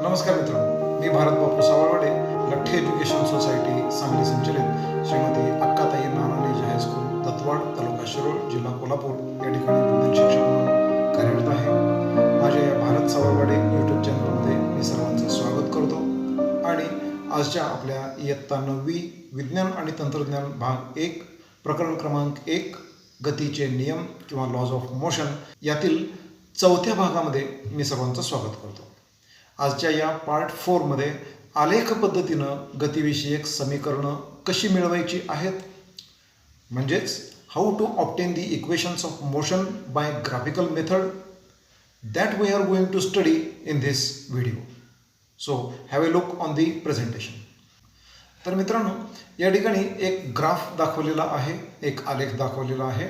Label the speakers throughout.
Speaker 1: नमस्कार मित्रांनो, मी भारत बापू Savalwade, Latthe education society Sangli संचलित श्रीमती अक्काताई नानाले हायस्कूल दत्तवाड, तालुका शिरोळ, जिल्हा कोल्हापूर या ठिकाणी बुद्धिक शिक्षक म्हणून कार्यरत आहे. माझ्या या भारत सावळवाडे यूट्यूब चॅनलमध्ये मी सर्वांचं स्वागत करतो आणि आजच्या आपल्या इयत्ता 9वी विज्ञान आणि तंत्रज्ञान भाग 1 प्रकरण क्रमांक 1 गतीचे नियम किंवा लॉज ऑफ मोशन यातील 4थ्या भागामध्ये मी सर्वांचं स्वागत करतो. आजच्या या पार्ट 4मध्ये आलेख पद्धतीनं गतिविषयक समीकरणं कशी मिळवायची आहेत, म्हणजेच how to obtain the equations of motion by graphical method, that we are going to study in this video. So have a look on the presentation. तर मित्रांनो, या ठिकाणी एक ग्राफ दाखवलेला आहे, एक आलेख दाखवलेला आहे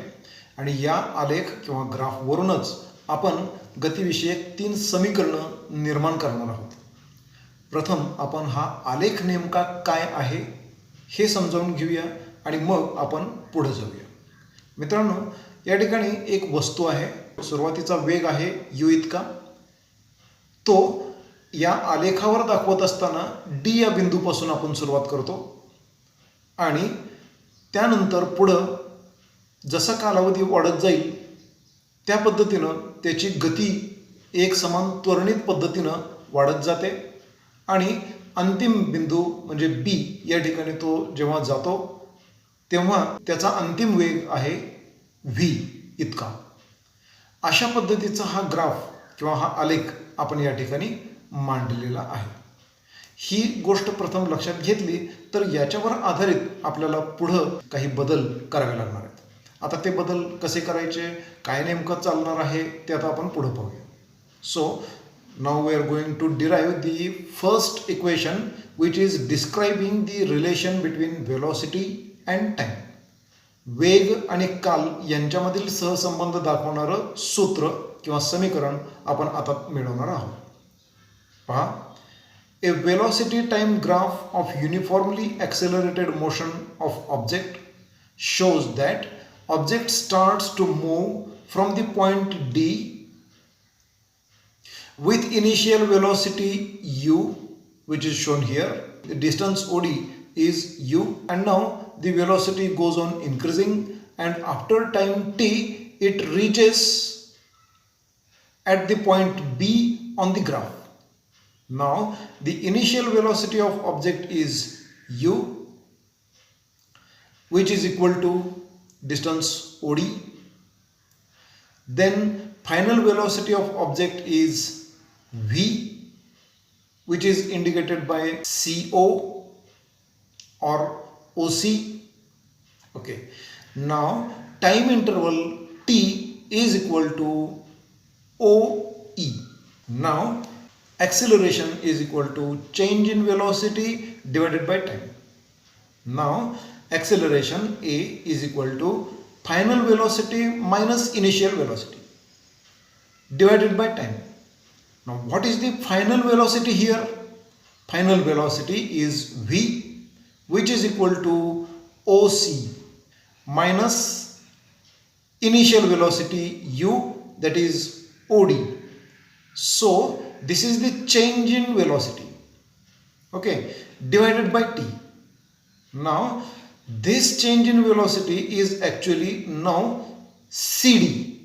Speaker 1: आणि या आलेख किंवा ग्राफवरूनच आपण गतिविषयक 3 समीकरणं निर्माण करणार आहोत. प्रथम आपण हा आलेख नेमका काय आहे हे समजावून घेऊया आणि मग आपण पुढे जाऊया. मित्रांनो, या ठिकाणी एक वस्तू आहे, सुरुवातीचा वेग आहे u इतका. तो या आलेखावर दाखवत असताना D या बिंदूपासून आपण सुरुवात करतो आणि त्यानंतर पुढं जसा कालावधी वाढत जाईल त्या पद्धतीनं त्याची गती एक समान त्वरणित पद्धतीनं वाढत जाते आणि अंतिम बिंदू म्हणजे B या ठिकाणी तो जेव्हा जातो तेव्हा त्याचा अंतिम वेग आहे v इतका. अशा पद्धतीचा हा ग्राफ किंवा हा आलेख आपण या ठिकाणी मांडलेला आहे. ही गोष्ट प्रथम लक्षात घेतली तर याच्यावर आधारित आपल्याला पुढं काही बदल करावे लागणार आहेत. आता ते बदल कसे करायचे, काय नेमकं चालणार आहे ते आता आपण पुढं पाहूया. So now we are going to derive the first equation which is describing the relation between velocity and time. वेग आणि काल यांच्यामधील सहसंबंध दाखवणारं सूत्र किंवा समीकरण आपण आता मिळवणार आहोत. पहा, ए velocity time graph of uniformly accelerated motion of object shows that object starts to move from the point D with initial velocity u, which is shown here. The distance OD is u and now the velocity goes on increasing and after time t it reaches at the point B on the graph. Now the initial velocity of object is u, which is equal to distance OD. Then final velocity of object is v, which is indicated by CO or OC. Okay. Now time interval t is equal to OE. Now acceleration is equal to change in velocity divided by time. Now acceleration A is equal to final velocity minus initial velocity divided by time. Now what is the final velocity here? Final velocity is v, which is equal to OC minus initial velocity u, that is OD. So this is the change in velocity, okay, divided by t. Now this change in velocity is actually now CD.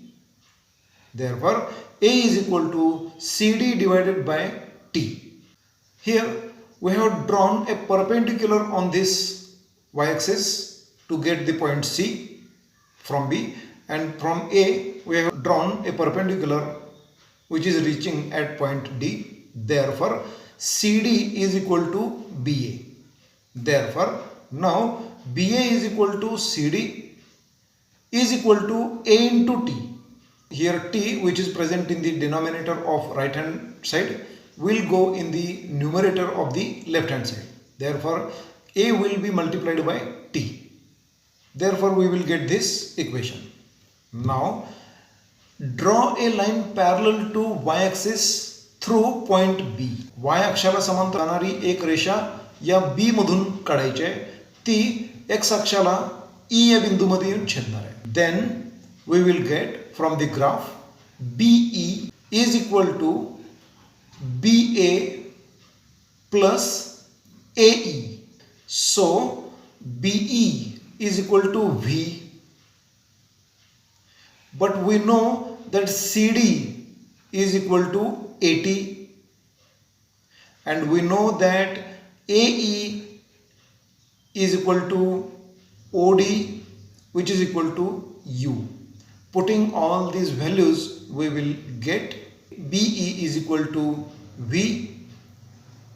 Speaker 1: Therefore A is equal to CD divided by t. Here we have drawn a perpendicular on this y-axis to get the point C from B, and from A we have drawn a perpendicular which is reaching at point D. Therefore CD is equal to BA. Therefore now BA is equal to CD is equal to A into T. Here T, which is present in the denominator of right hand side, will go in the numerator of the left hand side. Therefore A will be multiplied by T. Therefore we will get this equation. Now draw a line parallel to y-axis through point B. y अक्षाला समांतर जाणारी एक रेषा या B मधून काढायची आहे. ती x अक्षाला E या बिंदूमध्ये येऊन छेदणार आहे. Then we will get from the graph BE is equal to BA plus AE. So BE is equal to V, but we know that CD is equal to 80, and we know that AE is equal to OD, which is equal to U. Putting all these values, we will get BE is equal to V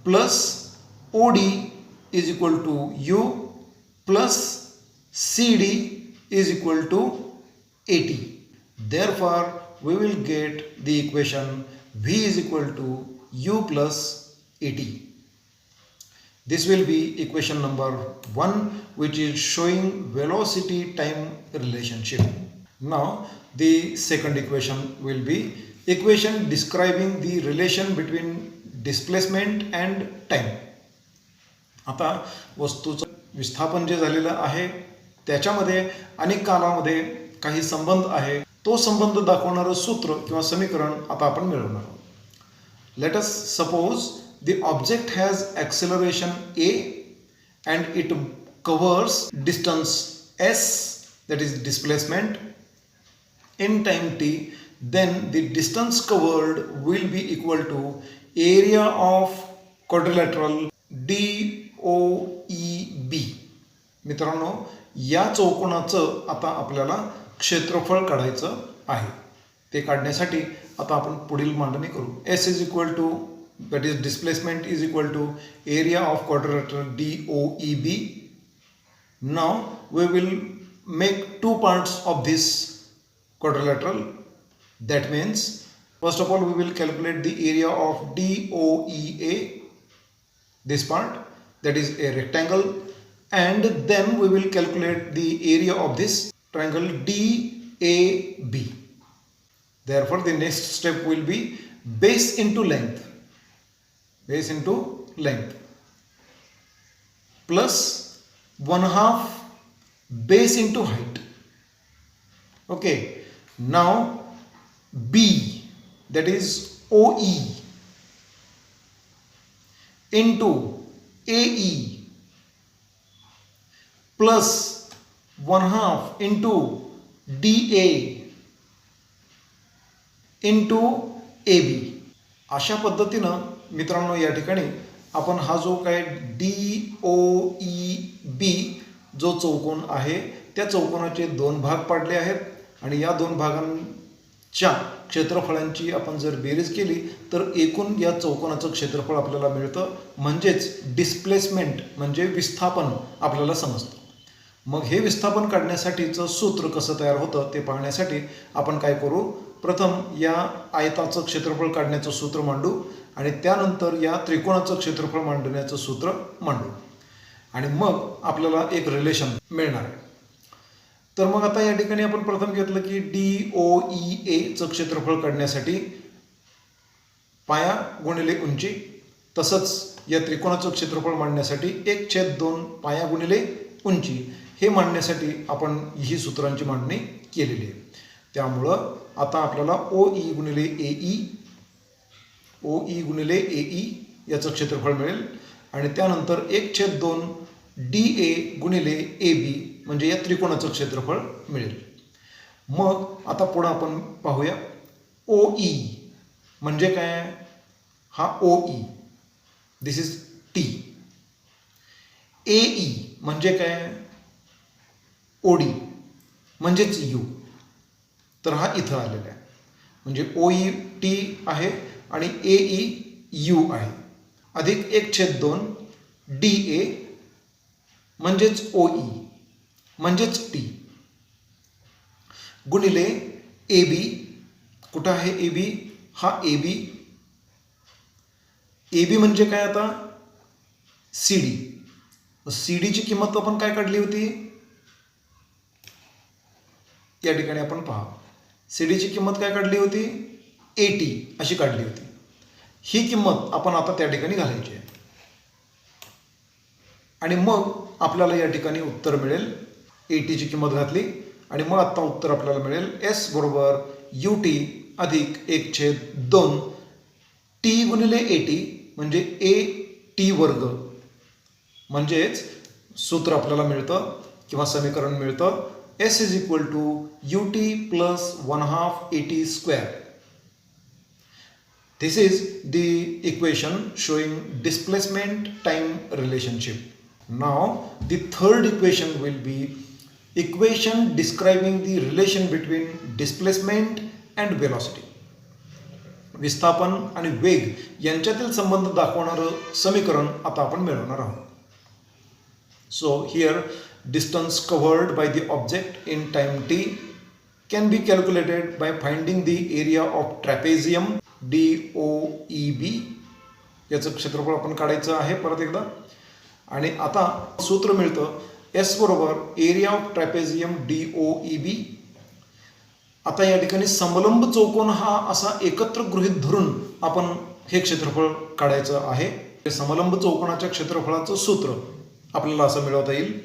Speaker 1: plus OD is equal to U plus CD is equal to 80. Therefore, we will get the equation V is equal to U plus 80. This will be equation number 1, which is showing velocity time relationship. Now, the second equation will be equation describing the relation between displacement and time. आता वस्तूचं विस्थापन जे झालेलं आहे त्याच्यामध्ये आणि कालामध्ये काही संबंध आहे. तो संबंध दाखवणारं सूत्र किंवा समीकरण आता आपण मिळवणार आहोत. Let us suppose the object has acceleration a and it covers distance s, that is displacement, in time t. Then the distance covered will be equal to area of quadrilateral DOEB. मित्रांनो, या चौकोनाचं आता आपल्याला क्षेत्रफळ काढायचं आहे. ते काढण्यासाठी आता आपण पुढील मांडणी करू. S is equal to, that is displacement is equal to area of quadrilateral DOEB. Now we will make two parts of this quadrilateral. That means first of all we will calculate the area of DOEA, this part, that is a rectangle, and then we will calculate the area of this triangle DAB. Therefore the next step will be base into length. Base into length plus 1/2 base into height. Okay, now B, that is OE, into AE plus 1/2 into DA into AB. अशा पद्धतीनं मित्रांनो या ठिकाणी आपण हा जो काय DOEB जो चौकोन आहे त्या चौकोनाचे 2 भाग पाडले आहेत आणि या 2 भागांच्या क्षेत्रफळांची आपण जर बेरीज केली तर एकूण या चौकोनाचं क्षेत्रफळ आपल्याला मिळतं. म्हणजेच डिस्प्लेसमेंट म्हणजे विस्थापन आपल्याला समजतं. मग हे विस्थापन काढण्यासाठीचं सूत्र कसं तयार होतं ते पाहण्यासाठी आपण काय करू, प्रथम या आयताचं क्षेत्रफळ काढण्याचं सूत्र मांडू आणि त्यानंतर या त्रिकोणाचं क्षेत्रफळ मांडण्याचं सूत्र मांडू आणि मग आपल्याला एक रिलेशन मिळणार आहे. तर मग आता या ठिकाणी आपण प्रथम घेतलं की DOEAचं क्षेत्रफळ काढण्यासाठी पाया गुणिले उंची, तसंच या त्रिकोणाचं क्षेत्रफळ मांडण्यासाठी 1/2 पाया गुणिले उंची, हे मांडण्यासाठी आपण ही सूत्रांची मांडणी केलेली आहे. त्यामुळं आता आपल्याला OE गुणिले AE याचं क्षेत्रफळ मिळेल आणि त्यानंतर 1/2 DA गुणिले AB म्हणजे या त्रिकोणाचं क्षेत्रफळ मिळेल. मग आता पुढं आपण पाहूया OE म्हणजे काय. हा OE, this is T. AE म्हणजे काय, OD म्हणजेच U. तर हा इथं आलेला आहे. म्हणजे OE T आहे आणि AE U आहे, अधिक 1/2 DA म्हणजेच OE म्हणजेच T गुणिले AB. कुठं आहे AB, हा AB. AB म्हणजे काय आता CD. CDची किंमत आपण काय काढली होती या ठिकाणी आपण पहा. CDची किंमत काय काढली होती, 80 अशी काढली होती. ही किंमत आपण आता त्या ठिकाणी घालायची आहे आणि मग आपल्याला या ठिकाणी उत्तर मिळेल. 80ची किंमत घातली आणि मग आता उत्तर आपल्याला मिळेल S बरोबर UT अधिक 1/2 T गुणिले 80 म्हणजे टी वर्ग, म्हणजेच सूत्र आपल्याला मिळतं किंवा समीकरण मिळतं S is equal to UT plus 1/2 AT square. This is the equation showing displacement time relationship. Now the third equation will be equation describing the relation between displacement and velocity. विस्थापन आणि वेग यांच्यातील संबंध दाखवणारं समीकरण आता आपण मिळवणार आहोत. So here distance covered by the object in time t can be calculated by finding the area of trapezium DOEB. याचं क्षेत्रफळ आपण काढायचं आहे परत एकदा. आणि आता सूत्र मिळतं S बरोबर एरिया ऑफ ट्रॅपेझियम DOEB. आता या ठिकाणी समलंब चौकोन हा असा एकत्र गृहीत धरून आपण हे क्षेत्रफळ काढायचं आहे. समलंब चौकोनाच्या क्षेत्रफळाचं सूत्र आपल्याला असं मिळवता येईल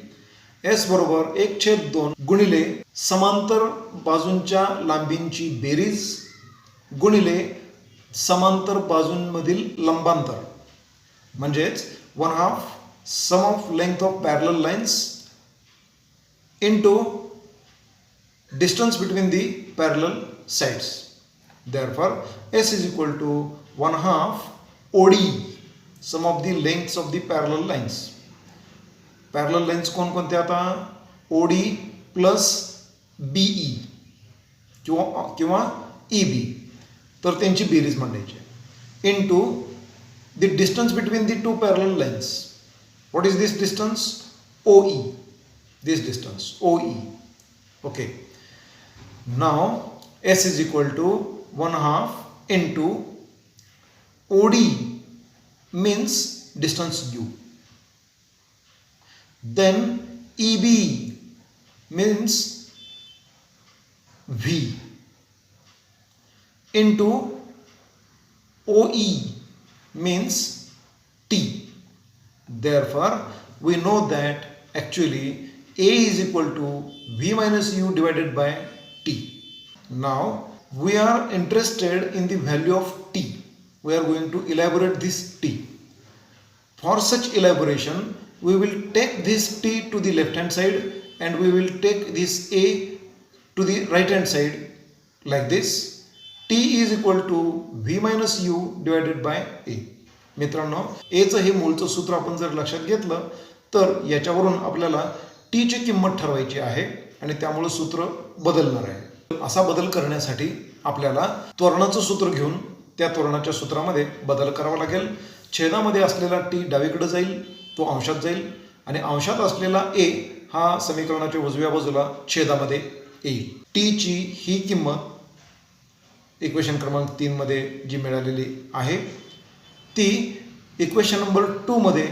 Speaker 1: S बरोबर 1/2 गुणिले समांतर बाजूंच्या लांबींची बेरीज गुणिले समांतर बाजूंमधील लंबांतर, म्हणजेच 1/2 sum of length of parallel lines into distance between the parallel sides. Therefore S is equal to 1/2 OD, sum of the lengths of the parallel lines. Parallel lines कोणकोणते आता OD प्लस BE किंवा EB, तर त्यांची बेरीज मांडायची into the distance between the two parallel lines. What is this distance? OE. This distance OE. Okay. Now S is equal to 1/2 into OD means distance U. Then EB means V into OE means T. Therefore we know that actually A is equal to V minus U divided by T. Now we are interested in the value of T. We are going to elaborate this T. For such elaboration, we will take this T to the left hand side and we will take this A to the right hand side like this. T is equal to V minus U divided by A. मित्रांनो, A चं हे मूळचं सूत्र आपण जर लक्षात घेतलं तर याच्यावरून आपल्याला टी ची किंमत ठरवायची आहे आणि त्यामुळे सूत्र बदलणार आहे. असा बदल करण्यासाठी आपल्याला त्वरणाचं सूत्र घेऊन त्या त्वरणाच्या सूत्रामध्ये बदल करावा लागेल. छेदामध्ये असलेला टी डावीकडे जाईल, तो अंशात जाईल आणि अंशात असलेला ए हा समीकरणाच्या उजव्या बाजूला छेदामध्ये येईल. टी ची ही किंमत इक्वेशन क्रमांक 3 मध्ये जी मिळालेली आहे ती इक्वेशन नंबर 2 मध्ये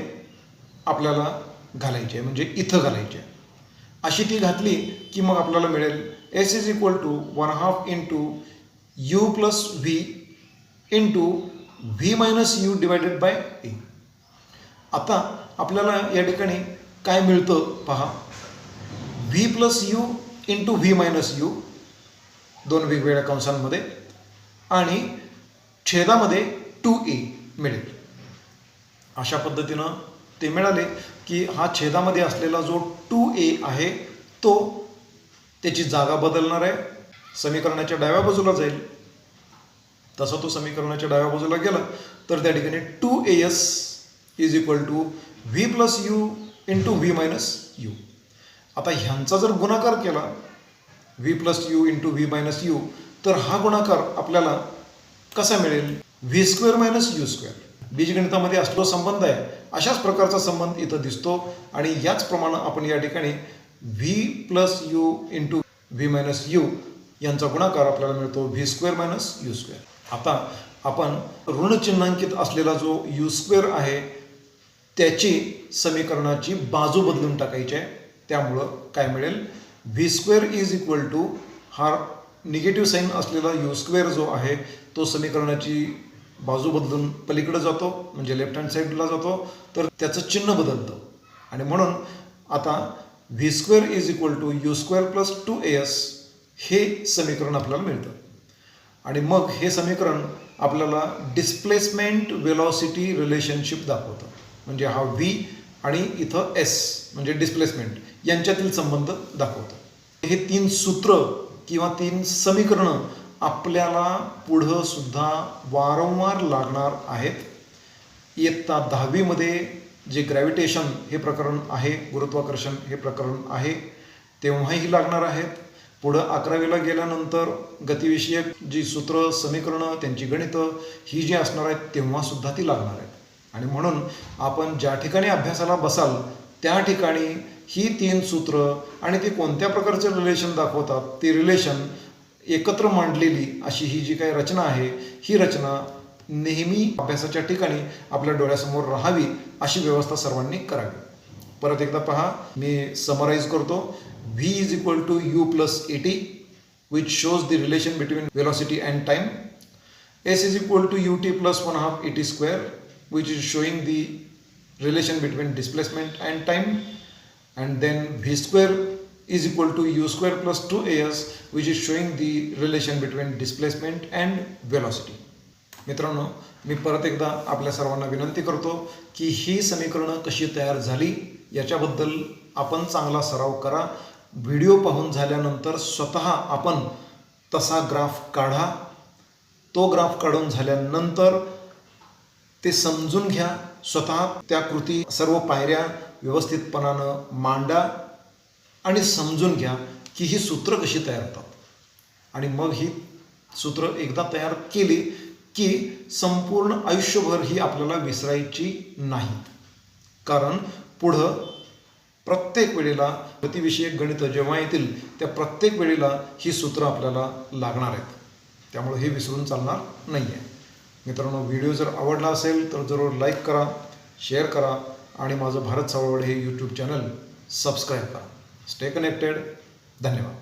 Speaker 1: आपल्याला घालायची आहे, म्हणजे इथं घालायची आहे. अशी ती घातली की मग आपल्याला मिळेल S is equal to 1/2 into U plus V into V minus U divided by A. आता आपल्याला या ठिकाणी काय मिळतं पहा, V plus U into V minus U, दोन वेगवेगळ्या कंसांमध्ये, आणि छेदामध्ये 2A मिळेल. अशा पद्धतीनं ते मिळाले की हा छेदामध्ये असलेला जो 2A आहे तो त्याची जागा बदलणार आहे, समीकरणाच्या डाव्या बाजूला जाईल. तसा तो समीकरणाच्या डाव्या बाजूला गेला तर त्या ठिकाणी 2AS is equal to V plus u into V minus u. आता ह्यांचा जर गुणाकार केला V plus u into V minus u तर हा गुणाकार आपल्याला कसा मिळेल, V square minus u square. बीजगणितामध्ये असलो संबंध आहे अशाच प्रकारचा संबंध इथं दिसतो आणि याचप्रमाणे आपण या ठिकाणी V plus u into V minus you यांचा गुणाकार आपल्याला मिळतो V square minus u square. आता आपण ऋण चिन्हांकित असलेला जो यू स्क्वेअर आहे त्याची समीकरणाची बाजू बदलून टाकायची आहे. त्यामुळं काय मिळेल, V square is equal to हा निगेटिव्ह साईन असलेला यू स्क्वेअर जो आहे तो समीकरणाची बाजू बदलून पलीकडे जातो, म्हणजे लेफ्ट हँड साईडला जातो, तर त्याचं चिन्ह बदलतं आणि म्हणून आता V square is equal to U square plus 2AS हे समीकरण आपल्याला मिळतं. आणि मग हे समीकरण आपल्याला डिस्प्लेसमेंट वेलॉसिटी रिलेशनशिप दाखवतं. म्हणजे हा व्ही आणि इथं एस म्हणजे डिस्प्लेसमेंट यांच्यातील संबंध दाखवतं. हे 3 सूत्र किंवा 3 समीकरणं आपल्याला पुढं सुद्धा वारंवार लागणार आहेत. इयत्ता 10वीमध्ये जे ग्रॅव्हिटेशन हे प्रकरण आहे, गुरुत्वाकर्षण हे प्रकरण आहे, तेव्हाही लागणार आहेत. पुढं 11वीला गेल्यानंतर गतिविषयक जी सूत्र समीकरणं त्यांची गणितं ही जी असणार आहेत तेव्हासुद्धा ती लागणार आहेत. आणि म्हणून आपण ज्या ठिकाणी अभ्यासाला बसाल त्या ठिकाणी ही 3 सूत्र आणि ती कोणत्या प्रकारचं रिलेशन दाखवतात ती रिलेशन एकत्र मांडलेली अशी ही जी काही रचना आहे ही रचना नेहमी अभ्यासाच्या ठिकाणी आपल्या डोळ्यासमोर राहावी अशी व्यवस्था सर्वांनी करावी. परत एकदा पहा, मी समराईज करतो. V is equal to u plus at, which shows the relation between velocity and time. S is equal to ut plus 1/2 at square, which is showing the relation between displacement and time. And then v square is equal to u square plus 2as, which is showing the relation between displacement and velocity. मित्रांनो, मी परत एकदा आपल्या सर्वांना विनंती करतो की ही समीकरणं कशी तयार झाली याच्याबद्दल आपण चांगला सराव करा. व्हिडिओ पाहून झाल्यानंतर स्वतः आपण तसा ग्राफ काढा. तो ग्राफ काढून झाल्यानंतर ते समजून घ्या. स्वतः त्या कृती सर्व पायऱ्या व्यवस्थितपणानं मांडा आणि समजून घ्या की ही सूत्र कशी तयार होतात. आणि मग ही सूत्र एकदा तयार केली की संपूर्ण आयुष्यभर ही आपल्याला विसरायची नाहीत. कारण पुढं प्रत्येक वेळेला गतिविषयक गणितं जेव्हा येतील त्या प्रत्येक वेळेला ही सूत्र आपल्याला लागणार आहेत. त्यामुळे हे विसरून चालणार नाही आहे. मित्रांनो, व्हिडिओ जर आवडला असेल तर जरूर लाईक करा, शेअर करा आणि माझं भारत सावळवाडे हे यूट्यूब चॅनल सबस्क्राईब करा. Stay connected. धन्यवाद.